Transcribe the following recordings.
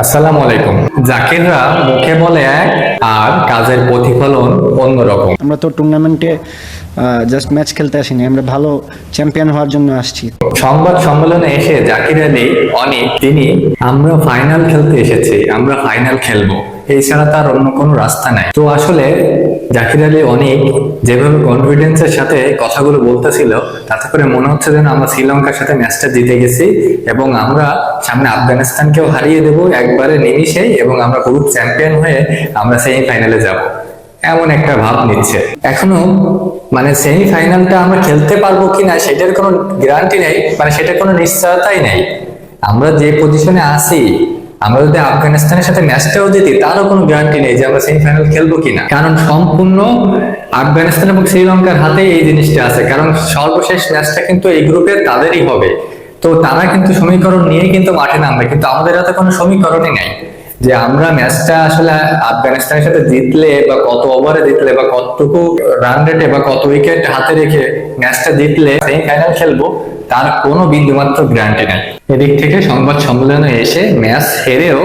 আসসালামু আলাইকুম। জাকিররা মুখে বলে এক আর কাজের প্রতিফলন অন্যরকম। আমরা তো টুর্নামেন্টে জাস্ট ম্যাচ খেলতে আসিনি, আমরা ভালো চ্যাম্পিয়ন হওয়ার জন্য আসছি। সংবাদ সম্মেলনে এসে জাকির আলী অনেক তিনি আমরা ফাইনাল খেলতে এসেছি, আমরা ফাইনাল খেলবো, এছাড়া তার অন্য কোনো রাস্তা নাই। তো আসলে জাকির আলী অনেক যেভাবে কনফিডেন্সের সাথে কথাগুলো বলতেছিল তাতে করে মনে হচ্ছে যেন আমরা শ্রীলঙ্কার সাথে ম্যাচটা জিতে গেছি এবং আমরা সামনে আফগানিস্তানকেও হারিয়ে দেবো একবারে নিমিষেই এবং আমরা গ্রুপ চ্যাম্পিয়ন হয়ে আমরা সেমিফাইনালে যাব, এমন একটা ভাব নিচ্ছে। এখনো মানে সেমিফাইনালটা আমরা খেলতে পারবো কিনা সেটার কোনো গ্যারান্টি নেই, মানে সেটার কোনো নিশ্চয়তাই নেই। আমরা যে পজিশনে আছি, আমরা যদি আফগানিস্তানের সাথে ম্যাচটাও জিতি তারও কোনো গ্যারান্টি নেই যে আমরা সেমিফাইনাল খেলবো কিনা, কারণ সম্পূর্ণ আফগানিস্তান এবং শ্রীলঙ্কার হাতে এই জিনিসটা আছে। কারণ সর্বশেষ ম্যাচটা কিন্তু এই গ্রুপে তাদেরই হবে, তো তারা কিন্তু সমীকরণ নিয়ে কিন্তু মাঠে নামবে, কিন্তু আমাদের হাতে কোনো সমীকরণই নেই যে আমরা ম্যাচটা আসলে আফগানিস্তানের সাথে জিতলে বা কত ওভারে জিতলে বা কতটুকু রান রেটে বা কত উইকেট হাতে রেখে ম্যাচটা জিতলে সেমিফাইনাল খেলবো, তার কোনো বিন্দুমাত্র গ্যারান্টি নেই। এদিক থেকে সংবাদ সম্মেলনে এসে ম্যাচ হেরেও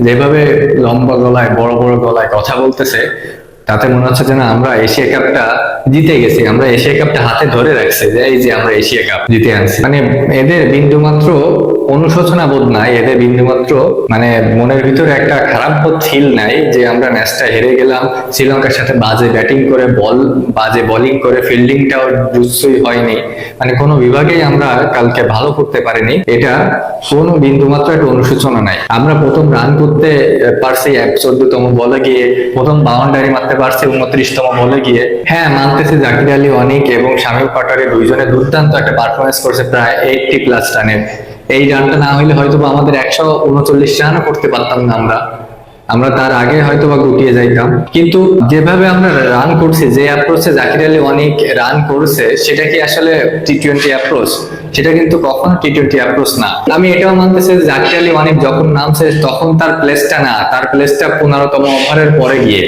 যেভাবে লম্বা গলায় বড় বড় গলায় কথা বলতেছে তাতে মনে হচ্ছে যেন আমরা এশিয়া কাপটা জিতে গেছি, আমরা এশিয়া কাপটা হাতে ধরে রাখছি যে এই যে আমরা এশিয়া কাপ জিতে আনছি। মানে এদের বিন্দুমাত্র অনুশোচনা বোধ নাই, এদের বিন্দুমাত্র মানে মনের ভিতরে একটা খারাপ বোধ ফিল নাই যে আমরা ম্যাচটা হেরে গেলাম, শ্রীলঙ্কার সাথে বাজে ব্যাটিং করে বাজে বোলিং করে ফিল্ডিংটাও জুৎসই হয়নি, মানে কোনো বিভাগেই আমরা কালকে ভালো করতে পারিনি, এটা কোনো বিন্দুমাত্র একটা অনুশোচনা নাই। আমরা প্রথম রান করতে পারছি 14তম বলে গিয়ে, প্রথম বাউন্ডারি মারতে পারছি 29তম বলে গিয়ে। হ্যাঁ, মানতেছি জাকির আলী অনেক এবং শামীম পাটোয়ারি দুইজনে দুর্দান্ত একটা পারফরমেন্স করছে, প্রায় 80+ রানের। এই রানটা না হইলে হয়তো আমাদের 139 রানও করতে পারতাম না, আমরা তার আগে হয়তো বা গুটিয়ে যাইতাম। কিন্তু যেভাবে আমরা রান করছি, যে অ্যাপ্রোচে জাকির আলী অনেক রান করছে, সেটা কি আসলে টি-20 অ্যাপ্রোচ? সেটা কিন্তু কখনো টি-20 অ্যাপ্রোচ না। আমি এটাও মানতেছি যে জাকির আলী অনেক যখন নামছে তখন তার প্লেসটা না, তার প্লেসটা 15তম ওভারের পরে গিয়ে।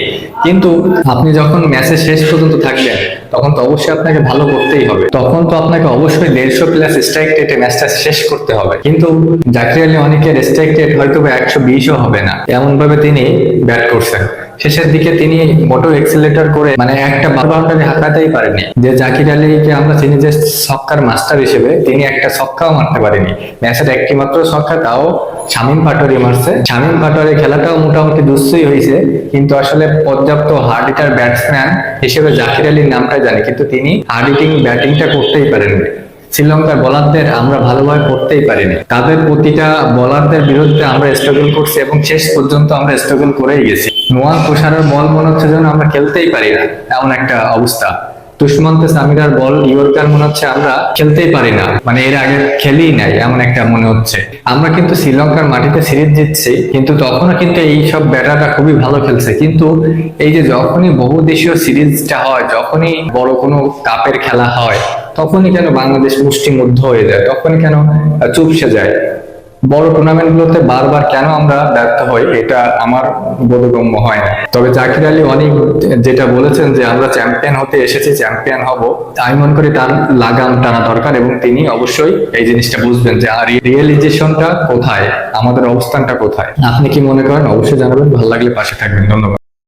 কিন্তু আপনি যখন ম্যাচের শেষ পর্যন্ত থাকবেন তখন তো অবশ্যই আপনাকে ভালো করতেই হবে, তখন তো আপনাকে অবশ্যই 150+ স্ট্রাইক রেটে ম্যাচটা শেষ করতে হবে। কিন্তু জাকির আলী অনেকের স্ট্রাইক রেট হয়তো 120ও হবে না, এমন ভাবে তিনি ব্যাট করছেন। শেষের দিকে তিনি মোটো এক্সিলেটর করে মানে একটা বাউন্ডারি হাঁকাতেই পারেনি। যে জাকির আলীকে আমরা চিনি যে ছক্কার মাস্টার হিসেবে, তিনি একটা ছক্কাও মারতে পারেনি। ম্যাচের একটি মাত্র ছক্কা, তাও শামীম পাটোয়ারি মারছে। শামীম পাটোয়ারি খেলাটাও মোটামুটি দুঃসই হয়েছে, কিন্তু আসলে পর্যাপ্ত হার্ড হিটার ব্যাটসম্যান হিসেবে জাকির আলীর নামটা জানি, কিন্তু তিনি হার্ড হিটিং ব্যাটিংটা করতেই পারেননি। শ্রীলঙ্কার বোলারদের আমরা ভালোভাবে করতেই পারিনি, তাদের প্রতিটা বোলারদের বিরুদ্ধে আমরা স্ট্রাগল করছি এবং শেষ পর্যন্ত আমরা স্ট্রাগল করেই গেছি। নোয়ান তুষারের বল মনে হচ্ছে যেন আমরা খেলতেই পারি না, এমন একটা অবস্থা। তুষ্মন্তে সামিরার বল ইয়র্কার মনে হচ্ছে আমরা খেলতেই পারি না, মানে এর আগে খেলেই নাই এমন একটা মনে হচ্ছে। আমরা কিন্তু শ্রীলঙ্কার মাটিতে সিরিজ জিতছি, কিন্তু তখনও কিন্তু এই সব ব্যাটাররা খুবই ভালো খেলছে। কিন্তু এই যে যখনই বহুদেশীয় সিরিজটা হয়, যখনই বড় কোনো কাপের খেলা হয়, তখনই কেন বাংলাদেশ মুষ্টিমুগ্ধ হয়ে যায়, তখনই কেন চুপসে যায়। বড় টুর্নামেন্ট গুলোতে বারবার কেন আমরা ব্যর্থ হই, এটা আমার বোধগম্য হয় না। তবে জাকির আলী অনেক যেটা বলেছেন যে আমরা চ্যাম্পিয়ন হতে এসেছি, চ্যাম্পিয়ন হব, আমি মনে করি তার লাগাম টানা দরকার এবং তিনি অবশ্যই এই জিনিসটা বুঝবেন যে রিয়েলাইজেশনটা কোথায়, আমাদের অবস্থানটা কোথায়। আপনি কি মনে করেন? অবশ্যই জানাবেন, ভালো লাগলে পাশে থাকবেন। ধন্যবাদ।